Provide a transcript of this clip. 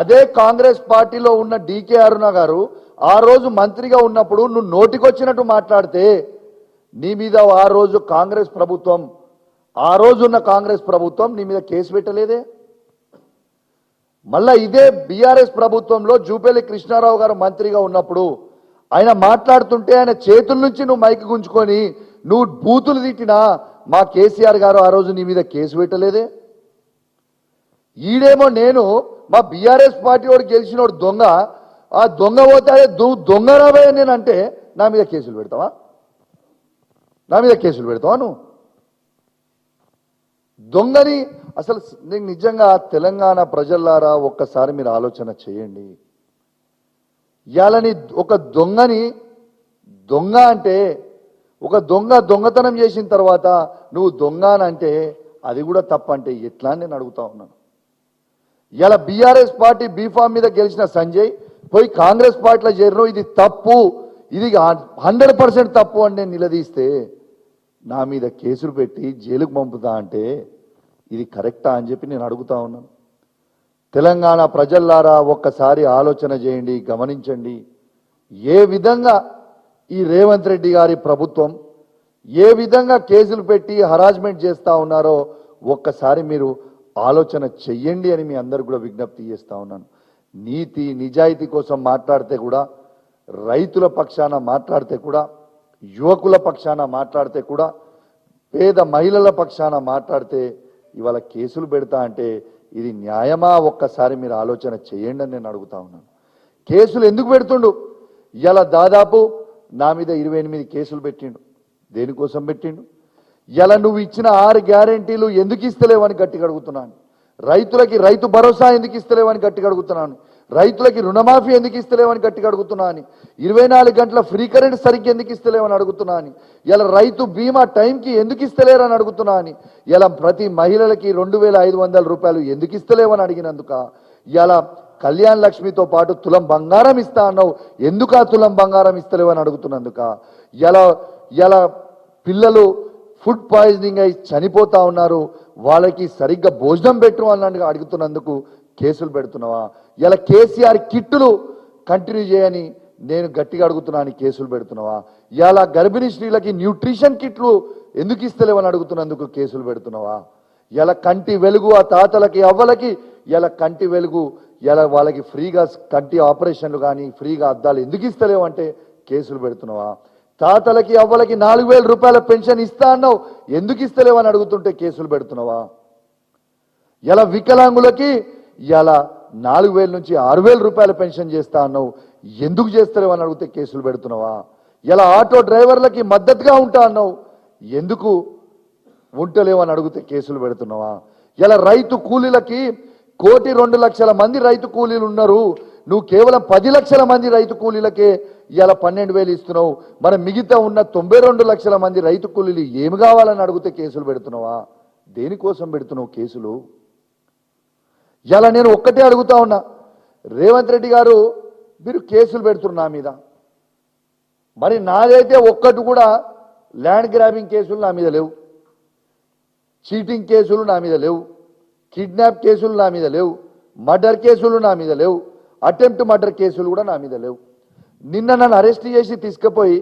అదే కాంగ్రెస్ పార్టీలో ఉన్న డీకే అరుణ గారు ఆ రోజు మంత్రిగా ఉన్నప్పుడు నువ్వు నోటికొచ్చినట్టు మాట్లాడితే నీ మీద ఆ రోజు కాంగ్రెస్ ప్రభుత్వం ఆ రోజు ఉన్న కాంగ్రెస్ ప్రభుత్వం నీ మీద కేసు పెట్టలేదే. మళ్ళా ఇదే బీఆర్ఎస్ ప్రభుత్వంలో జూపల్లి కృష్ణారావు గారు మంత్రిగా ఉన్నప్పుడు ఆయన మాట్లాడుతుంటే ఆయన చేతుల నుంచి నువ్వు మైక్ గుంజుకొని నువ్వు బూతులు తిట్టినా మా కేసీఆర్ గారు ఆ రోజు నీ మీద కేసు పెట్టలేదే. ఈడేమో నేను మా బీఆర్ఎస్ పార్టీ వాడు గెలిచినోడు దొంగ, ఆ దొంగ పోతే దొంగ రాబోయే నేను అంటే నా మీద కేసులు పెడతావా? నా మీద కేసులు పెడతావా నువ్వు? దొంగని అసలు నేను నిజంగా తెలంగాణ ప్రజలారా ఒక్కసారి మీరు ఆలోచన చేయండి. ఇయాలని ఒక దొంగని దొంగ అంటే ఒక దొంగతనం చేసిన తర్వాత నువ్వు దొంగ అంటే అది కూడా తప్పంటే ఎట్లా అని నేను అడుగుతా ఉన్నాను. ఇలా బీఆర్ఎస్ పార్టీ బీఫామ్ మీద గెలిచిన సంజయ్ పోయి కాంగ్రెస్ పార్టీలో చేరను, ఇది తప్పు, ఇది 100% తప్పు అని నేను నిలదీస్తే నా మీద కేసులు పెట్టి జైలుకు పంపుతా అంటే ఇది కరెక్టా అని చెప్పి నేను అడుగుతా ఉన్నాను. తెలంగాణ ప్రజల్లారా ఒక్కసారి ఆలోచన చేయండి, గమనించండి. ఏ విధంగా ఈ రేవంత్ రెడ్డి గారి ప్రభుత్వం ఏ విధంగా కేసులు పెట్టి హరాస్మెంట్ చేస్తూ ఉన్నారో ఒక్కసారి మీరు ఆలోచన చెయ్యండి అని మీ అందరు కూడా విజ్ఞప్తి చేస్తూ ఉన్నాను. నీతి నిజాయితీ కోసం మాట్లాడితే కూడా, రైతుల పక్షాన మాట్లాడితే కూడా, యువకుల పక్షాన మాట్లాడితే కూడా, పేద మహిళల పక్షాన మాట్లాడితే ఇవాళ కేసులు పెడతా అంటే ఇది న్యాయమా? ఒక్కసారి మీరు ఆలోచన చేయండి అని నేను అడుగుతా ఉన్నాను. కేసులు ఎందుకు పెడుతుండు? ఇలా దాదాపు నా మీద 28 కేసులు పెట్టిండు. దేనికోసం పెట్టిండు? ఇలా నువ్వు ఇచ్చిన 6 గ్యారెంటీలు ఎందుకు ఇస్తలేవని గట్టిగా అడుగుతున్నాను. రైతులకి రైతు భరోసా ఎందుకు ఇస్తలేవని గట్టిగా అడుగుతున్నాను. రైతులకి రుణమాఫీ ఎందుకు ఇస్తలేవని గట్టిగా అడుగుతున్నాను. 24 గంటల ఫ్రీ కరెంట్ సరిగ్గా ఎందుకు ఇస్తలేవని అడుగుతున్నాను. ఇలా రైతు బీమా టైంకి ఎందుకు ఇస్తలేరని అడుగుతున్నాను. ఇలా ప్రతి మహిళలకి 2500 రూపాయలు ఎందుకు ఇస్తలేవని అడిగినందుక, ఇలా కళ్యాణ్ లక్ష్మితో పాటు తులం బంగారం ఇస్తా అన్నావు, ఎందుకు ఆ తులం బంగారం ఇస్తలేవని అడుగుతున్నందుక, ఇలా పిల్లలు ఫుడ్ పాయిజనింగ్ అయి చనిపోతా ఉన్నారు, వాళ్ళకి సరిగ్గా భోజనం పెట్టు అన్నట్టుగా అడుగుతున్నందుకు కేసులు పెడుతున్నావా? ఇలా కేసీఆర్ కిట్టులు కంటిన్యూ చేయని నేను గట్టిగా అడుగుతున్నాను, కేసులు పెడుతున్నావా? ఇలా గర్భిణీ స్త్రీలకి న్యూట్రిషన్ కిట్లు ఎందుకు ఇస్తలేవని అడుగుతున్నందుకు కేసులు పెడుతున్నావా? ఇలా కంటి వెలుగు ఆ తాతలకి అవ్వలకి ఇలా కంటి వెలుగు ఇలా వాళ్ళకి ఫ్రీగా కంటి ఆపరేషన్లు కానీ ఫ్రీగా అద్దాలు ఎందుకు ఇస్తలేవంటే కేసులు పెడుతున్నావా? తాతలకి అవ్వలకి 4000 రూపాయల పెన్షన్ ఇస్తా అన్నావు, ఎందుకు ఇస్తలేవని అడుగుతుంటే కేసులు పెడుతున్నావా? ఇలా వికలాంగులకి ఇలా 4000 నుంచి 6000 రూపాయల పెన్షన్ చేస్తా అన్నావు, ఎందుకు చేస్తలేవని అడిగితే కేసులు పెడుతున్నావా? ఇలా ఆటో డ్రైవర్లకి మద్దతుగా ఉంటా అన్నావు, ఎందుకు ఉంటలేవని అడిగితే కేసులు పెడుతున్నావా? ఇలా రైతు కూలీలకి 1,02,00,000 మంది రైతు కూలీలు ఉన్నారు, నువ్వు కేవలం 10 లక్షల మంది రైతు కూలీలకే ఇలా 12,000 ఇస్తున్నావు, మరి మిగతా ఉన్న 92 లక్షల మంది రైతు కూలీలు ఏమి కావాలని అడిగితే కేసులు పెడుతున్నావా? దేనికోసం పెడుతున్నావు కేసులు? ఇలా నేను ఒక్కటే అడుగుతా ఉన్నా, రేవంత్ రెడ్డి గారు మీరు కేసులు పెడుతున్నారు నా మీద, మరి నాదైతే ఒక్కటి కూడా ల్యాండ్ గ్రాబింగ్ కేసులు నా మీద లేవు, చీటింగ్ కేసులు నా మీద లేవు, కిడ్నాప్ కేసులు నా మీద లేవు, మర్డర్ కేసులు నా మీద లేవు, అటెంప్ట్ మర్డర్ కేసులు కూడా నా మీద లేవు. నిన్న నన్ను అరెస్ట్ చేసి తీసుకుపోయి